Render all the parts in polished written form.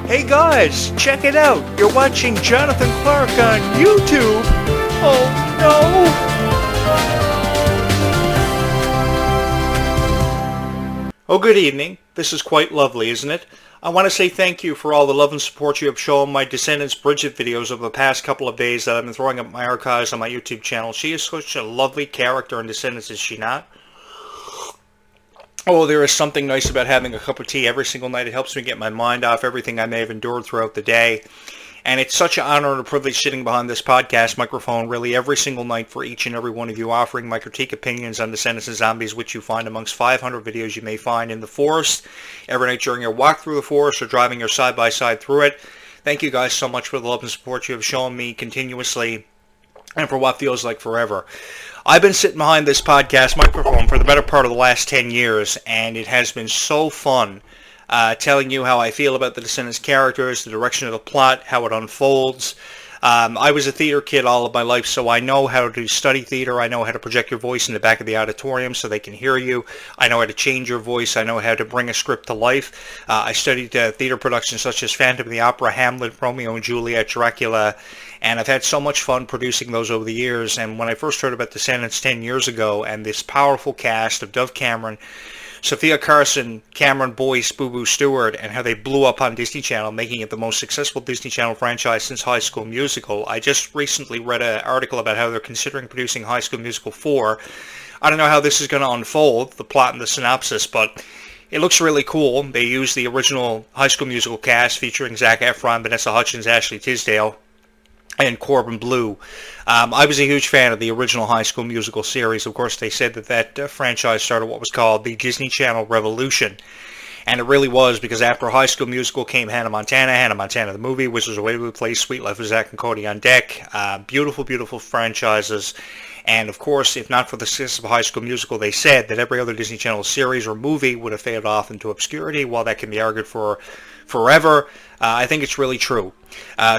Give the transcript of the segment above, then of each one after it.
Hey guys, check it out. You're watching Jonathan Clarke on YouTube. Oh no. Oh, good evening. This is quite lovely, isn't it? I want to say thank you for all the love and support you have shown my Descendants Bridget videos over the past couple of days that I've been throwing up my archives on my YouTube channel. She is such a lovely character in Descendants, is she not? Oh, there is something nice about having a cup of tea every single night. It helps me get my mind off everything I may have endured throughout the day. And it's such an honor and a privilege sitting behind this podcast microphone really every single night for each and every one of you, offering my critique opinions on Descendants and Zombies, which you find amongst 500 videos you may find in the forest every night during your walk through the forest or driving your side-by-side through it. Thank you guys so much for the love and support you have shown me continuously and for what feels like forever. I've been sitting behind this podcast microphone for the better part of the last 10 years, and it has been so fun telling you how I feel about the Descendants characters, the direction of the plot, how it unfolds. I was a theater kid all of my life, so I know how to study theater. I know how to project your voice in the back of the auditorium so they can hear you. I know how to change your voice. I know how to bring a script to life. I studied theater productions such as Phantom of the Opera, Hamlet, Romeo and Juliet, Dracula, and I've had so much fun producing those over the years. And when I first heard about Descendants 10 years ago and this powerful cast of Dove Cameron, Sophia Carson, Cameron Boyce, Boo Boo Stewart, and how they blew up on Disney Channel, making it the most successful Disney Channel franchise since High School Musical. I just recently read an article about how they're considering producing High School Musical 4. I don't know how this is going to unfold, the plot and the synopsis, but it looks really cool. They use the original High School Musical cast featuring Zac Efron, Vanessa Hudgens, Ashley Tisdale, and Corbin Bleu. I was a huge fan of the original High School Musical series. Of course, they said that franchise started what was called the Disney Channel Revolution. And it really was, because after High School Musical came Hannah Montana the movie, Wizards of Waverly Place, Sweet Life of Zack and Cody on Deck. Beautiful, beautiful franchises. And of course, if not for the success of High School Musical, they said that every other Disney Channel series or movie would have faded off into obscurity. While that can be argued for forever, I think it's really true.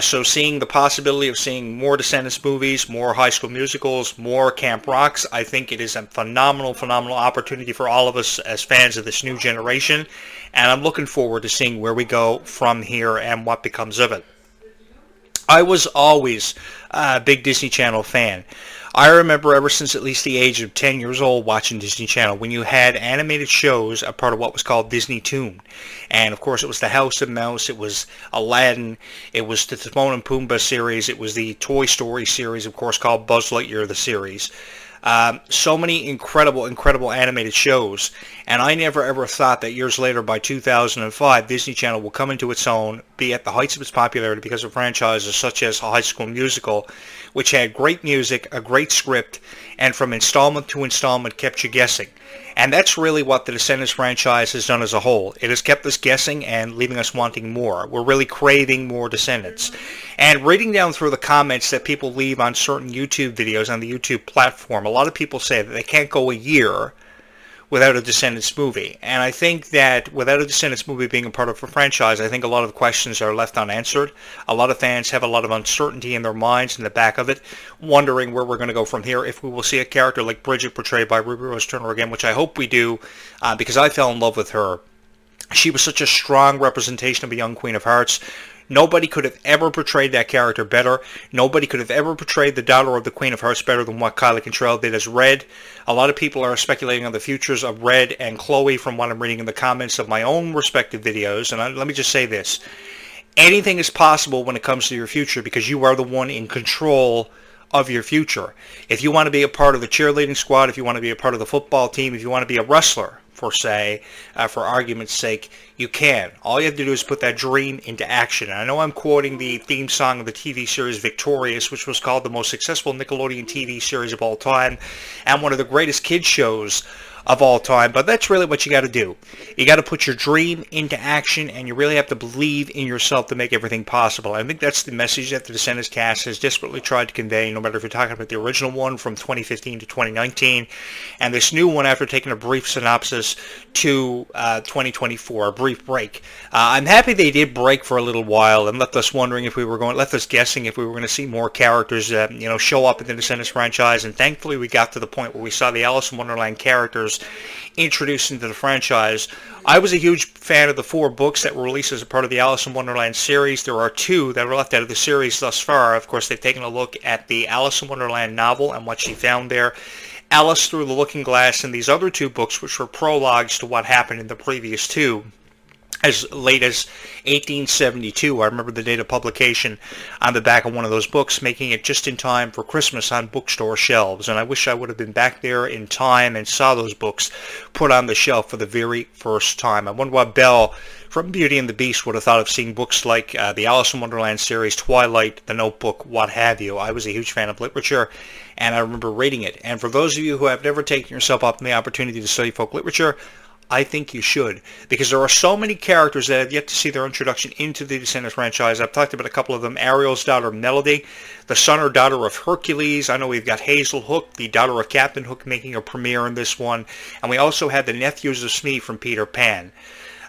So seeing the possibility of seeing more Descendants movies, more High School Musicals, more Camp Rocks, I think it is a phenomenal, phenomenal opportunity for all of us as fans of this new generation. And I'm looking forward to seeing where we go from here and what becomes of it. I was always a big Disney Channel fan. I remember ever since at least the age of 10 years old watching Disney Channel when you had animated shows, a part of what was called Disney Toon. And of course it was the House of Mouse, it was Aladdin, it was the Timon and Pumbaa series, it was the Toy Story series, of course, called Buzz Lightyear the series. So many incredible, incredible animated shows, and I never ever thought that years later, by 2005, Disney Channel will come into its own, be at the heights of its popularity because of franchises such as High School Musical, which had great music, a great script, and from installment to installment kept you guessing. And that's really what the Descendants franchise has done as a whole. It has kept us guessing and leaving us wanting more. We're really craving more Descendants. And reading down through the comments that people leave on certain YouTube videos on the YouTube platform, a lot of people say that they can't go a year without a Descendants movie. And I think that without a Descendants movie being a part of a franchise, I think a lot of questions are left unanswered. A lot of fans have a lot of uncertainty in their minds in the back of it, wondering where we're going to go from here, if we will see a character like Bridget portrayed by Ruby Rose Turner again, which I hope we do, because I fell in love with her. She was such a strong representation of a young Queen of Hearts. Nobody could have ever portrayed that character better. Nobody could have ever portrayed the daughter of the Queen of Hearts better than what Kylie Cantrell did as Red. A lot of people are speculating on the futures of Red and Chloe from what I'm reading in the comments of my own respective videos. And let me just say this. Anything is possible when it comes to your future because you are the one in control of your future. If you want to be a part of the cheerleading squad, if you want to be a part of the football team, if you want to be a wrestler, for argument's sake, you can. All you have to do is put that dream into action. And I know I'm quoting the theme song of the TV series Victorious, which was called the most successful Nickelodeon TV series of all time and one of the greatest kids shows of all time, but that's really what you got to do. You got to put your dream into action, and you really have to believe in yourself to make everything possible. I think that's the message that the Descendants cast has desperately tried to convey, no matter if you're talking about the original one from 2015 to 2019, and this new one after taking a brief synopsis to 2024, a brief break. I'm happy they did break for a little while and left us guessing if we were going to see more characters show up in the Descendants franchise, and thankfully we got to the point where we saw the Alice in Wonderland characters characters introduced into the franchise. I was a huge fan of the 4 books that were released as a part of the Alice in Wonderland series. There are 2 that were left out of the series thus far. Of course, they've taken a look at the Alice in Wonderland novel and what she found there, Alice Through the Looking Glass, and these other 2 books, which were prologues to what happened in the previous 2. As late as 1872. I remember the date of publication on the back of one of those books, making it just in time for Christmas on bookstore shelves. And I wish I would have been back there in time and saw those books put on the shelf for the very first time. I wonder what Belle from Beauty and the Beast would have thought of seeing books like the Alice in Wonderland series, Twilight, The Notebook, what have you. I was a huge fan of literature, and I remember reading it. And for those of you who have never taken yourself up on the opportunity to study folk literature, I think you should, because there are so many characters that have yet to see their introduction into the Descendants franchise. I've talked about a couple of them. Ariel's daughter, Melody, the son or daughter of Hercules. I know we've got Hazel Hook, the daughter of Captain Hook, making a premiere in this one. And we also have the nephews of Smee from Peter Pan.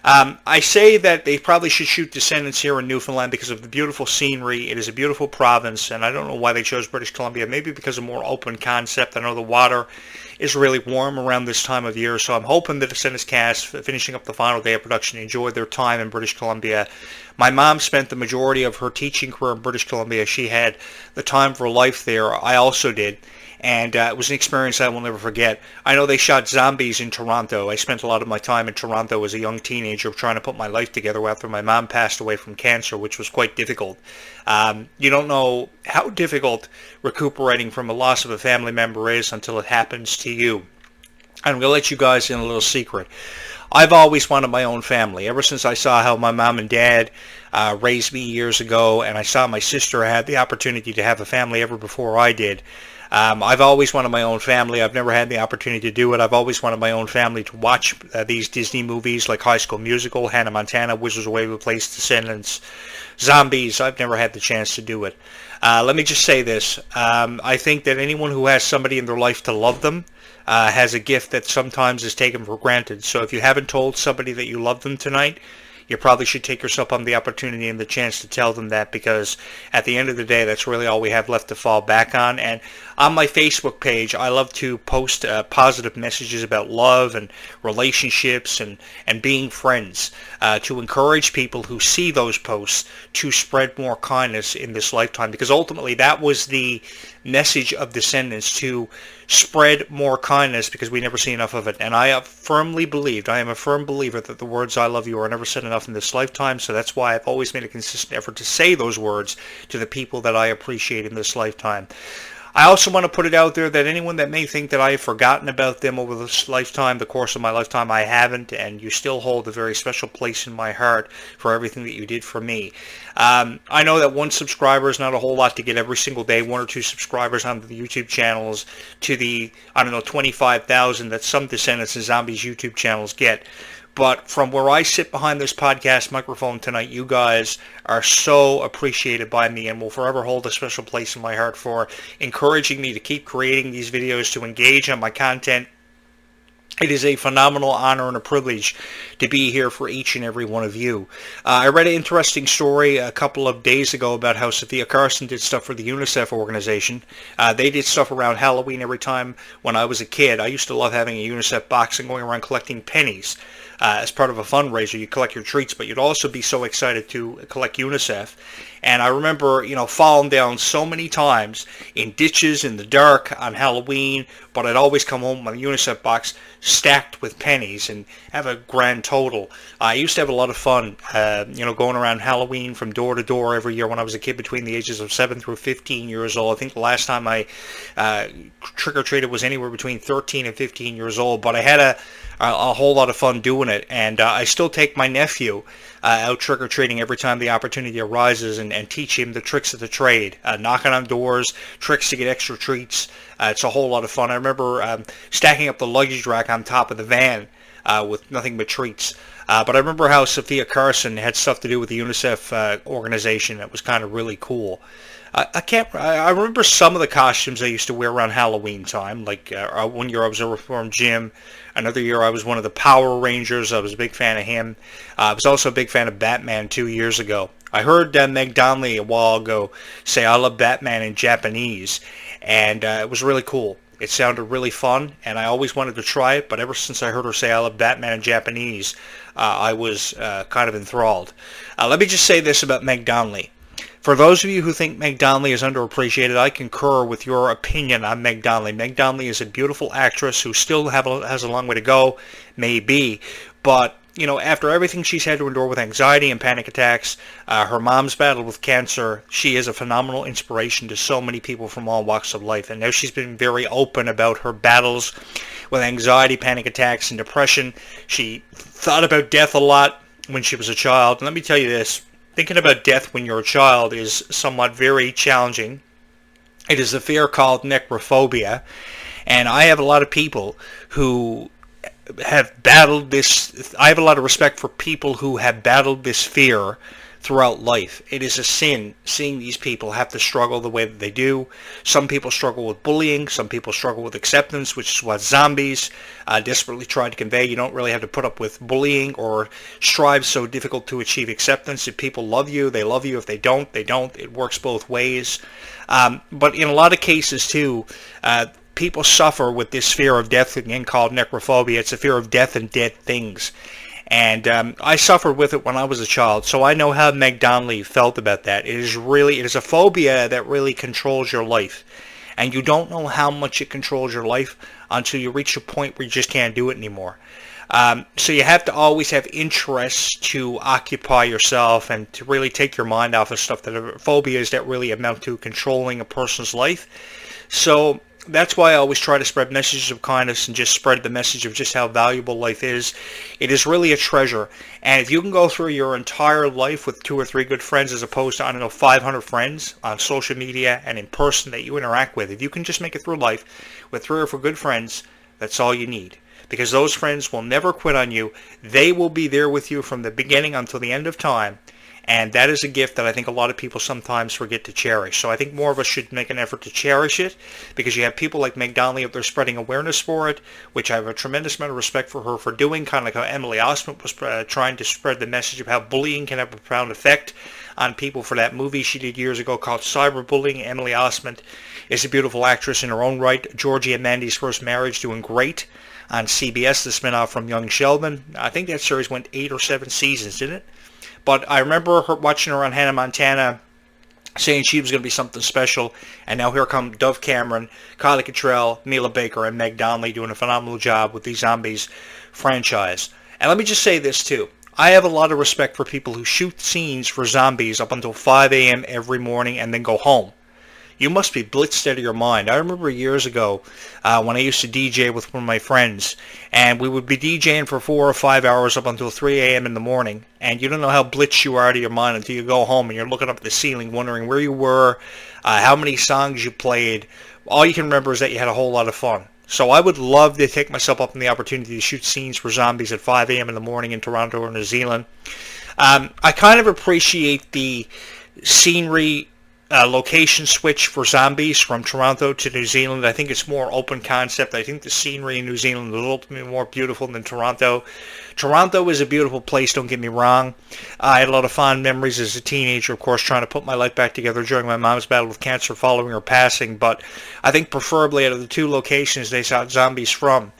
I say that they probably should shoot Descendants here in Newfoundland because of the beautiful scenery. It is a beautiful province, and I don't know why they chose British Columbia. Maybe because of a more open concept. I know the water is really warm around this time of year, so I'm hoping the Descendants cast, finishing up the final day of production, enjoyed their time in British Columbia. My mom spent the majority of her teaching career in British Columbia. She had the time for life there. I also did. And it was an experience I will never forget. I know they shot Zombies in Toronto. I spent a lot of my time in Toronto as a young teenager trying to put my life together after my mom passed away from cancer, which was quite difficult. You don't know how difficult recuperating from a loss of a family member is until it happens to you. I'm going to let you guys in a little secret. I've always wanted my own family. Ever since I saw how my mom and dad raised me years ago, and I saw my sister had the opportunity to have a family ever before I did, I've always wanted my own family. I've never had the opportunity to do it. I've always wanted my own family to watch these Disney movies like High School Musical, Hannah Montana, Wizards of Waverly Place, Descendants, Zombies. I've never had the chance to do it. Let me just say this. I think that anyone who has somebody in their life to love them has a gift that sometimes is taken for granted. So if you haven't told somebody that you love them tonight, you probably should take yourself on the opportunity and the chance to tell them that, because at the end of the day, that's really all we have left to fall back on. And on my Facebook page, I love to post positive messages about love and relationships and being friends to encourage people who see those posts to spread more kindness in this lifetime, because ultimately that was the message of Descendants, to spread more kindness, because we never see enough of it. And I am a firm believer that the words I love you are never said enough in this lifetime, so that's why I've always made a consistent effort to say those words to the people that I appreciate in this lifetime. I also want to put it out there that anyone that may think that I have forgotten about them over this lifetime, the course of my lifetime, I haven't, and you still hold a very special place in my heart for everything that you did for me. I know that 1 subscriber is not a whole lot to get every single day, 1 or 2 subscribers on the YouTube channels to the, 25,000 that some Descendants and Zombies YouTube channels get. But from where I sit behind this podcast microphone tonight, you guys are so appreciated by me and will forever hold a special place in my heart for encouraging me to keep creating these videos, to engage on my content. It is a phenomenal honor and a privilege to be here for each and every one of you. I read an interesting story a couple of days ago about how Sophia Carson did stuff for the UNICEF organization. They did stuff around Halloween every time when I was a kid. I used to love having a UNICEF box and going around collecting pennies. As part of a fundraiser, you collect your treats, but you'd also be so excited to collect UNICEF. And I remember, falling down so many times in ditches in the dark on Halloween, but I'd always come home with a UNICEF box stacked with pennies and have a grand total. I used to have a lot of fun, going around Halloween from door to door every year when I was a kid between the ages of 7 through 15 years old. I think the last time I trick-or-treated was anywhere between 13 and 15 years old, but I had a whole lot of fun doing it, and I still take my nephew out trick-or-treating every time the opportunity arises and teach him the tricks of the trade, knocking on doors, tricks to get extra treats. It's a whole lot of fun. I remember stacking up the luggage rack on top of the van with nothing but treats. But I remember how Sophia Carson had stuff to do with the UNICEF organization that was kind of really cool. I remember some of the costumes I used to wear around Halloween time. Like one year I was a reformed Jim. Another year I was one of the Power Rangers. I was a big fan of him. I was also a big fan of Batman 2 years ago. I heard Meg Donnelly a while ago say I love Batman in Japanese, and it was really cool. It sounded really fun, and I always wanted to try it, but ever since I heard her say I love Batman in Japanese, I was kind of enthralled. Let me just say this about Meg Donnelly. For those of you who think Meg Donnelly is underappreciated, I concur with your opinion on Meg Donnelly. Meg Donnelly is a beautiful actress who still has a long way to go, maybe, but you know, after everything she's had to endure with anxiety and panic attacks, her mom's battle with cancer, she is a phenomenal inspiration to so many people from all walks of life. And now she's been very open about her battles with anxiety, panic attacks, and depression. She thought about death a lot when she was a child. And let me tell you this, thinking about death when you're a child is somewhat very challenging. It is a fear called necrophobia. And I have a lot of people who have battled this. I have a lot of respect for people who have battled this fear throughout life. It is a sin seeing these people have to struggle the way that they do. Some people struggle with bullying. Some people struggle with acceptance, which is what Zombies desperately try to convey. You don't really have to put up with bullying or strive so difficult to achieve acceptance. If people love you, they love you. If they don't, they don't. It works both ways. But in a lot of cases, too, people suffer with this fear of death, again called necrophobia. It's a fear of death and dead things. And I suffered with it when I was a child, so I know how Meg Donnelly felt about that. It is a phobia that really controls your life. And you don't know how much it controls your life until you reach a point where you just can't do it anymore. So you have to always have interests to occupy yourself and to really take your mind off of stuff that are phobias that really amount to controlling a person's life. So that's why I always try to spread messages of kindness and just spread the message of just how valuable life is. It is really a treasure. And if you can go through your entire life with 2 or 3 good friends as opposed to, 500 friends on social media and in person that you interact with, if you can just make it through life with 3 or 4 good friends, that's all you need. Because those friends will never quit on you. They will be there with you from the beginning until the end of time. And that is a gift that I think a lot of people sometimes forget to cherish. So I think more of us should make an effort to cherish it, because you have people like Meg Donnelly out there spreading awareness for it, which I have a tremendous amount of respect for her for doing, kind of like how Emily Osment was trying to spread the message of how bullying can have a profound effect on people for that movie she did years ago called Cyberbullying. Emily Osment is a beautiful actress in her own right. Georgie and Mandy's First Marriage doing great on CBS, the spinoff from Young Sheldon. I think that series went 8 or 7 seasons, didn't it? But I remember watching her on Hannah Montana saying she was going to be something special. And now here come Dove Cameron, Kylie Cottrell, Mila Baker, and Meg Donnelly doing a phenomenal job with the Zombies franchise. And let me just say this too. I have a lot of respect for people who shoot scenes for Zombies up until 5 a.m. every morning and then go home. You must be blitzed out of your mind. I remember years ago when I used to DJ with one of my friends, and we would be DJing for 4 or 5 hours up until 3 a.m. in the morning, and you don't know how blitzed you are out of your mind until you go home and you're looking up at the ceiling wondering where you were, how many songs you played. All you can remember is that you had a whole lot of fun. So I would love to take myself up on the opportunity to shoot scenes for Zombies at 5 a.m. in the morning in Toronto or New Zealand. I kind of appreciate the scenery location switch for Zombies from Toronto to New Zealand. I think it's more open concept. I think the scenery in New Zealand is ultimately more beautiful than Toronto. Toronto is a beautiful place, don't get me wrong. I had a lot of fond memories as a teenager, of course, trying to put my life back together during my mom's battle with cancer following her passing. But I think preferably out of the 2 locations they shot Zombies from,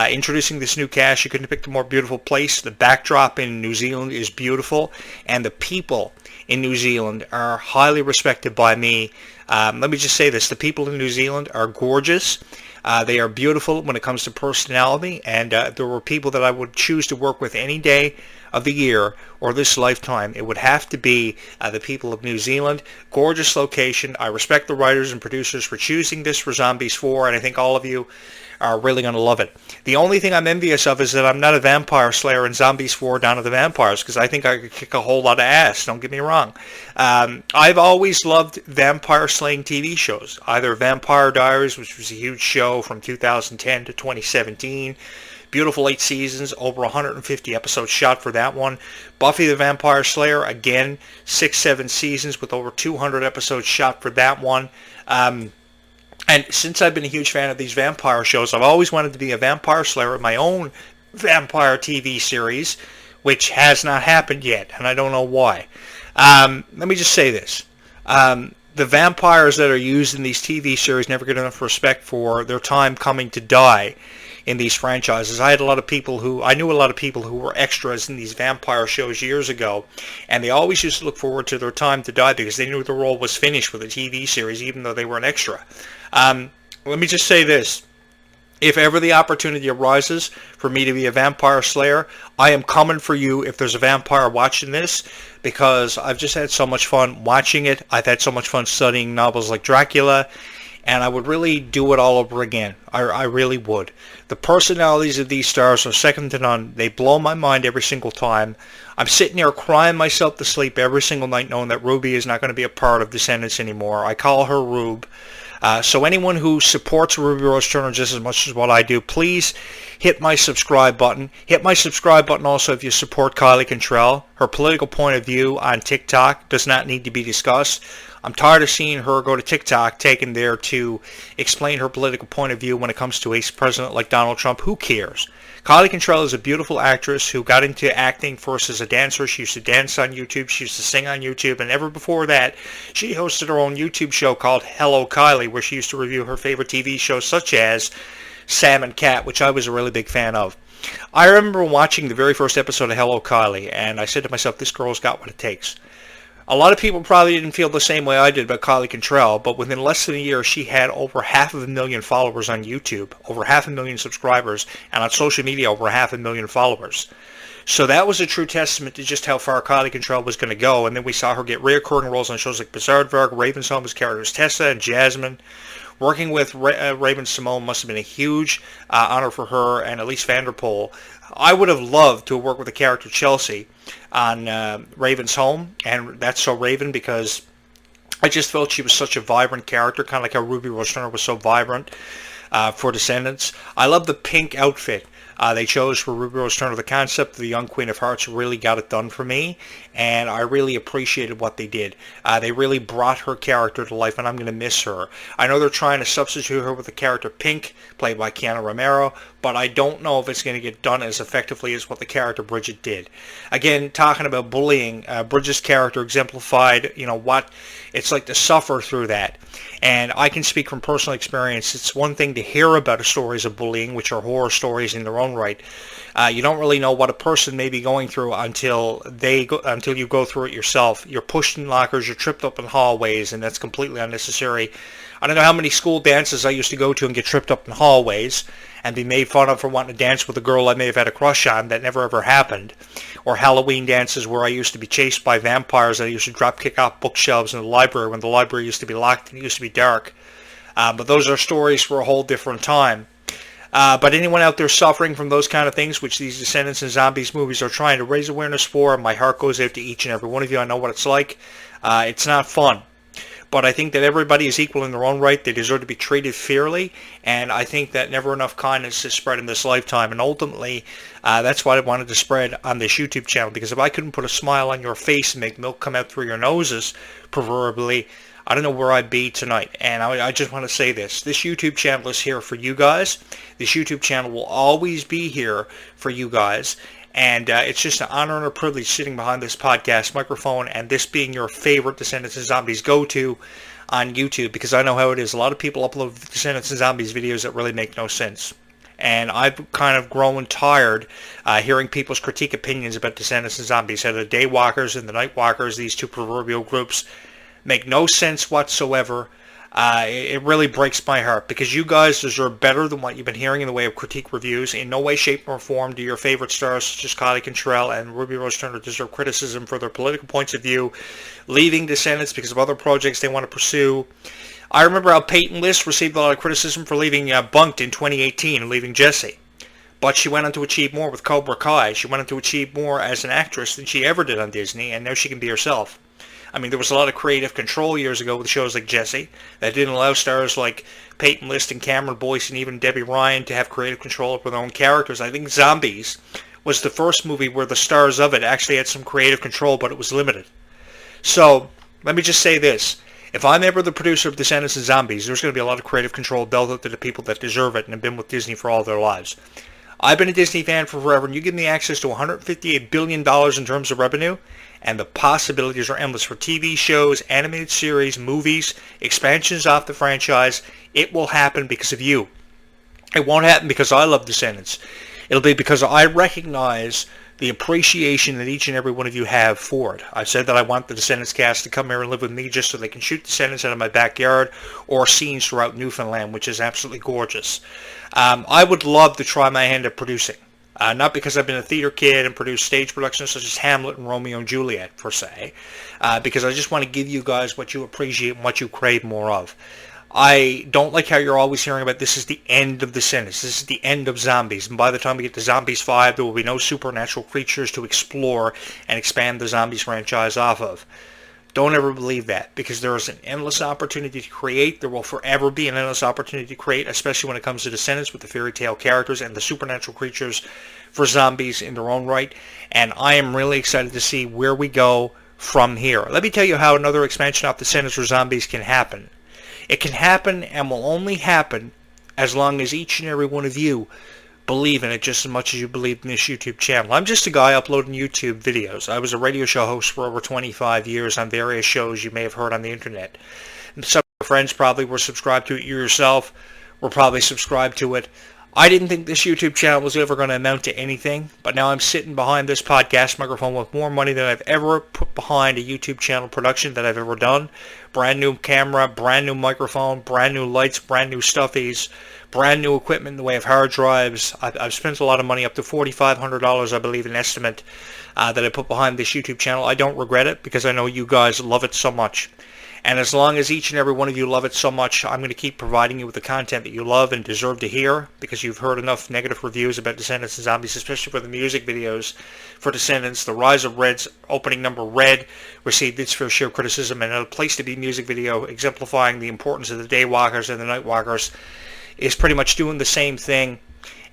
introducing this new cast, you couldn't have picked a more beautiful place. The backdrop in New Zealand is beautiful, and the people in New Zealand are highly respected by me. Let me just say this. The people in New Zealand are gorgeous. They are beautiful when it comes to personality, and there were people that I would choose to work with any day of the year or this lifetime. It would have to be the people of New Zealand. Gorgeous location. I respect the writers and producers for choosing this for Zombies 4, and I think all of you are really going to love it. The only thing I'm envious of is that I'm not a vampire slayer in Zombies 4 Dawn of the Vampires, because I think I could kick a whole lot of ass, don't get me wrong. I've always loved vampire slaying TV shows, either Vampire Diaries, which was a huge show from 2010 to 2017, beautiful 8 seasons, over 150 episodes shot for that one. Buffy the Vampire Slayer, again, 6-7 seasons with over 200 episodes shot for that one. And since I've been a huge fan of these vampire shows, I've always wanted to be a vampire slayer in my own vampire TV series, which has not happened yet, and I don't know why. Let me just say this. the vampires that are used in these TV series never get enough respect for their time coming to die in these franchises. I knew a lot of people who were extras in these vampire shows years ago, and they always used to look forward to their time to die because they knew their role was finished with a TV series, even though they were an extra. Let me just say this. If ever the opportunity arises for me to be a vampire slayer, I am coming for you if there's a vampire watching this, because I've just had so much fun watching it. I've had so much fun studying novels like Dracula, and I would really do it all over again. I really would. The personalities of these stars are second to none. They blow my mind every single time. I'm sitting here crying myself to sleep every single night knowing that Ruby is not going to be a part of Descendants anymore. I call her Rube. So anyone who supports Ruby Rose Turner just as much as what I do, please hit my subscribe button. Hit my subscribe button also if you support Kylie Cantrell. Her political point of view on TikTok does not need to be discussed. I'm tired of seeing her go to TikTok, taken there to explain her political point of view when it comes to a president like Donald Trump. Who cares? Kylie Cantrell is a beautiful actress who got into acting first as a dancer. She used to dance on YouTube. She used to sing on YouTube. And ever before that, she hosted her own YouTube show called Hello Kylie, where she used to review her favorite TV shows such as Sam and Cat, which I was a really big fan of. I remember watching the very first episode of Hello Kylie, and I said to myself, this girl's got what it takes. A lot of people probably didn't feel the same way I did about Kylie Cantrell, but within less than a year, she had over 500,000 followers on YouTube, over 500,000 subscribers, and on social media, over 500,000 followers. So that was a true testament to just how far Kylie Cantrell was going to go, and then we saw her get reoccurring roles on shows like Bizarre Raven-Symoné's characters Tessa and Jasmine. Working with Raven-Symoné must have been a huge honor for her and Elise Vanderpool. I would have loved to have worked with the character Chelsea on Raven's Home, and that's So Raven, because I just felt she was such a vibrant character, kind of like how Ruby Rose Turner was so vibrant for Descendants. I love the pink outfit they chose for Ruby Rose Turner. The concept of the young Queen of Hearts really got it done for me, and I really appreciated what they did. They really brought her character to life, and I'm going to miss her. I know they're trying to substitute her with the character Pink, played by Keanu Romero, but I don't know if it's going to get done as effectively as what the character Bridget did. Again, talking about bullying, Bridget's character exemplified, what it's like to suffer through that. And I can speak from personal experience. It's one thing to hear about the stories of bullying, which are horror stories in their own right. You don't really know what a person may be going through until you go through it yourself. You're pushed in lockers, you're tripped up in hallways, and that's completely unnecessary. I don't know how many school dances I used to go to and get tripped up in hallways and be made fun of for wanting to dance with a girl I may have had a crush on that never ever happened. Or Halloween dances where I used to be chased by vampires that I used to drop kick off bookshelves in the library when the library used to be locked and it used to be dark. But those are stories for a whole different time. But anyone out there suffering from those kind of things, which these Descendants and Zombies movies are trying to raise awareness for, my heart goes out to each and every one of you. I know what it's like. It's not fun. But I think that everybody is equal in their own right. They deserve to be treated fairly. And I think that never enough kindness is spread in this lifetime. And ultimately, that's what I wanted to spread on this YouTube channel. Because if I couldn't put a smile on your face and make milk come out through your noses, proverbially, I don't know where I'd be tonight. And I just want to say this. This YouTube channel is here for you guys. This YouTube channel will always be here for you guys. And it's just an honor and a privilege sitting behind this podcast microphone and this being your favorite Descendants and Zombies go-to on YouTube, because I know how it is. A lot of people upload Descendants and Zombies videos that really make no sense. And I've kind of grown tired hearing people's critique opinions about Descendants and Zombies. How the Daywalkers and the Nightwalkers, these two proverbial groups, make no sense whatsoever. It really breaks my heart, because you guys deserve better than what you've been hearing in the way of critique reviews. In no way, shape, or form do your favorite stars such as Kylie Cantrell and Ruby Rose Turner deserve criticism for their political points of view, leaving Descendants because of other projects they want to pursue. I remember how Peyton List received a lot of criticism for leaving Bunked in 2018 and leaving Jessie. But she went on to achieve more with Cobra Kai. She went on to achieve more as an actress than she ever did on Disney, and now she can be herself. I mean, there was a lot of creative control years ago with shows like Jessie that didn't allow stars like Peyton List and Cameron Boyce and even Debbie Ryan to have creative control over their own characters. I think Zombies was the first movie where the stars of it actually had some creative control, but it was limited. So, let me just say this. If I'm ever the producer of Descendants and Zombies, there's going to be a lot of creative control dealt out to the people that deserve it and have been with Disney for all their lives. I've been a Disney fan for forever, and you give me access to $158 billion in terms of revenue, and the possibilities are endless for TV shows, animated series, movies, expansions off the franchise. It will happen because of you. It won't happen because I love Descendants. It'll be because I recognize the appreciation that each and every one of you have for it. I've said that I want the Descendants cast to come here and live with me just so they can shoot Descendants out of my backyard or scenes throughout Newfoundland, which is absolutely gorgeous. I would love to try my hand at producing. Not because I've been a theater kid and produced stage productions such as Hamlet and Romeo and Juliet, per se, because I just want to give you guys what you appreciate and what you crave more of. I don't like how you're always hearing about this is the end of Descendants. This is the end of zombies. And by the time we get to Zombies 5, there will be no supernatural creatures to explore and expand the Zombies franchise off of. Don't ever believe that, because there is an endless opportunity to create. There will forever be an endless opportunity to create, especially when it comes to Descendants with the fairy tale characters and the supernatural creatures for zombies in their own right. And I am really excited to see where we go from here. Let me tell you how another expansion of Descendants for zombies can happen. It can happen and will only happen as long as each and every one of you believe in it just as much as you believe in this YouTube channel. I'm just a guy uploading YouTube videos. I was a radio show host for over 25 years on various shows you may have heard on the internet. Some of your friends probably were subscribed to it. You yourself were probably subscribed to it. I didn't think this YouTube channel was ever going to amount to anything, but now I'm sitting behind this podcast microphone with more money than I've ever put behind a YouTube channel production that I've ever done. Brand new camera, brand new microphone, brand new lights, brand new stuffies, brand new equipment in the way of hard drives. I've spent a lot of money, up to $4,500, I believe, an estimate that I put behind this YouTube channel. I don't regret it because I know you guys love it so much. And as long as each and every one of you love it so much, I'm going to keep providing you with the content that you love and deserve to hear, because you've heard enough negative reviews about Descendants and Zombies, especially for the music videos for Descendants. The Rise of Red's opening number, Red, received its fair share of criticism, and A Place to Be music video exemplifying the importance of the Daywalkers and the Nightwalkers is pretty much doing the same thing.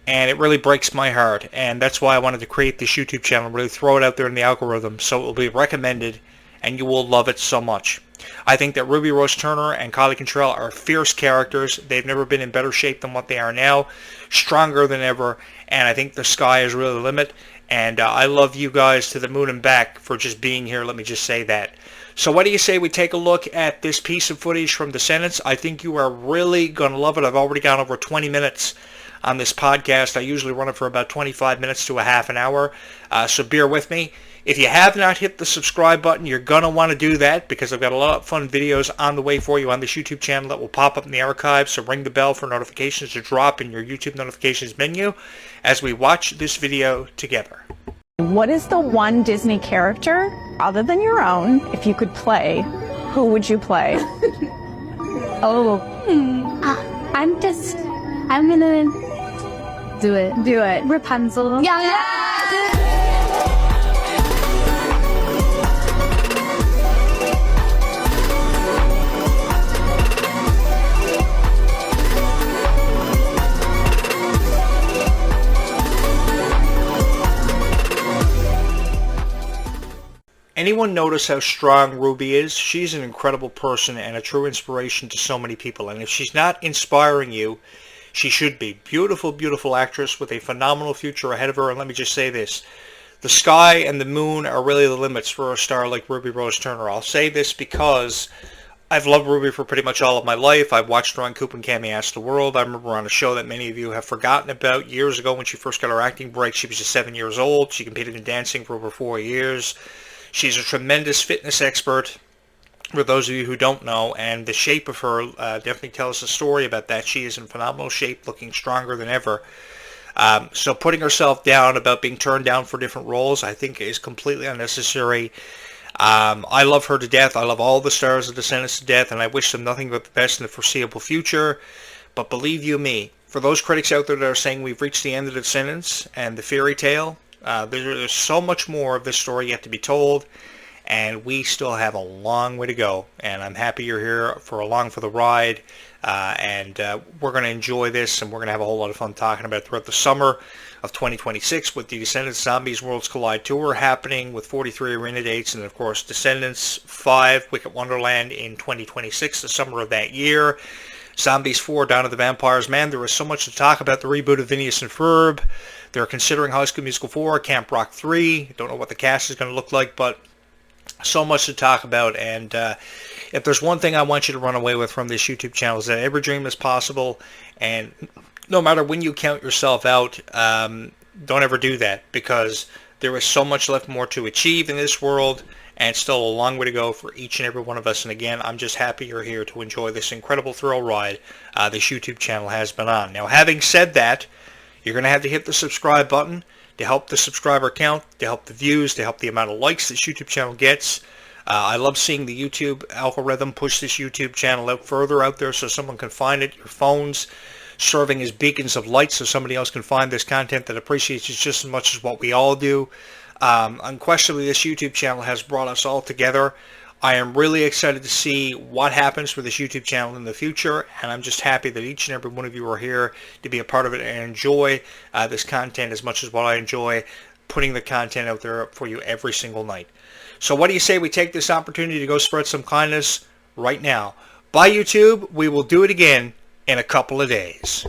And it really breaks my heart, and that's why I wanted to create this YouTube channel, really throw it out there in the algorithm so it will be recommended and you will love it so much. I think that Ruby Rose Turner and Kylie Cantrell are fierce characters. They've never been in better shape than what they are now, stronger than ever, and I think the sky is really the limit. And I love you guys to the moon and back for just being here, let me just say that. So what do you say we take a look at this piece of footage from Descendants? I think you are really going to love it. I've already gone over 20 minutes on this podcast. I usually run it for about 25 minutes to a half an hour, so bear with me. If you have not hit the subscribe button, you're going to want to do that, because I've got a lot of fun videos on the way for you on this YouTube channel that will pop up in the archives, so ring the bell for notifications to drop in your YouTube notifications menu as we watch this video together. What is the one Disney character, other than your own, if you could play, who would you play? I'm gonna do it. Do it. Rapunzel. Yeah. Anyone notice how strong Ruby is? She's an incredible person and a true inspiration to so many people. And if she's not inspiring you, she should be. Beautiful, beautiful actress with a phenomenal future ahead of her. And let me just say this. The sky and the moon are really the limits for a star like Ruby Rose Turner. I'll say this because I've loved Ruby for pretty much all of my life. I've watched her on Coop and Cammy Ask the World. I remember on a show that many of you have forgotten about years ago when she first got her acting break. She was just 7 years old. She competed in dancing for over 4 years. She's a tremendous fitness expert, for those of you who don't know, and the shape of her definitely tells a story about that. She is in phenomenal shape, looking stronger than ever. So putting herself down about being turned down for different roles, I think, is completely unnecessary. I love her to death. I love all the stars of Descendants to death, and I wish them nothing but the best in the foreseeable future. But believe you me, for those critics out there that are saying we've reached the end of Descendants and the fairy tale, there's so much more of this story yet to be told, and we still have a long way to go. And I'm happy you're here along for the ride, and we're going to enjoy this, and we're going to have a whole lot of fun talking about it throughout the summer of 2026 with the Descendants Zombies Worlds Collide Tour happening with 43 arena dates, and of course Descendants 5 Wicked Wonderland in 2026, the summer of that year. Zombies 4 Dawn of the Vampires. Man, there is so much to talk about the reboot of Phineas and Ferb. They're considering High School Musical 4, Camp Rock 3. Don't know what the cast is going to look like, but So much to talk about, and if there's one thing I want you to run away with from this YouTube channel is that every dream is possible, and no matter when you count yourself out, don't ever do that, because there is so much left more to achieve in this world, and still a long way to go for each and every one of us. And again, I'm just happy you're here to enjoy this incredible thrill ride this YouTube channel has been on. Now, having said that, you're going to have to hit the subscribe button to help the subscriber count, to help the views, to help the amount of likes this YouTube channel gets. I love seeing the YouTube algorithm push this YouTube channel out further out there so someone can find it. Your phones serving as beacons of light so somebody else can find this content that appreciates it just as much as what we all do. Unquestionably, this YouTube channel has brought us all together. I am really excited to see what happens with this YouTube channel in the future, and I'm just happy that each and every one of you are here to be a part of it and enjoy this content as much as what I enjoy putting the content out there for you every single night. So what do you say we take this opportunity to go spread some kindness right now? Bye, YouTube. We will do it again in a couple of days.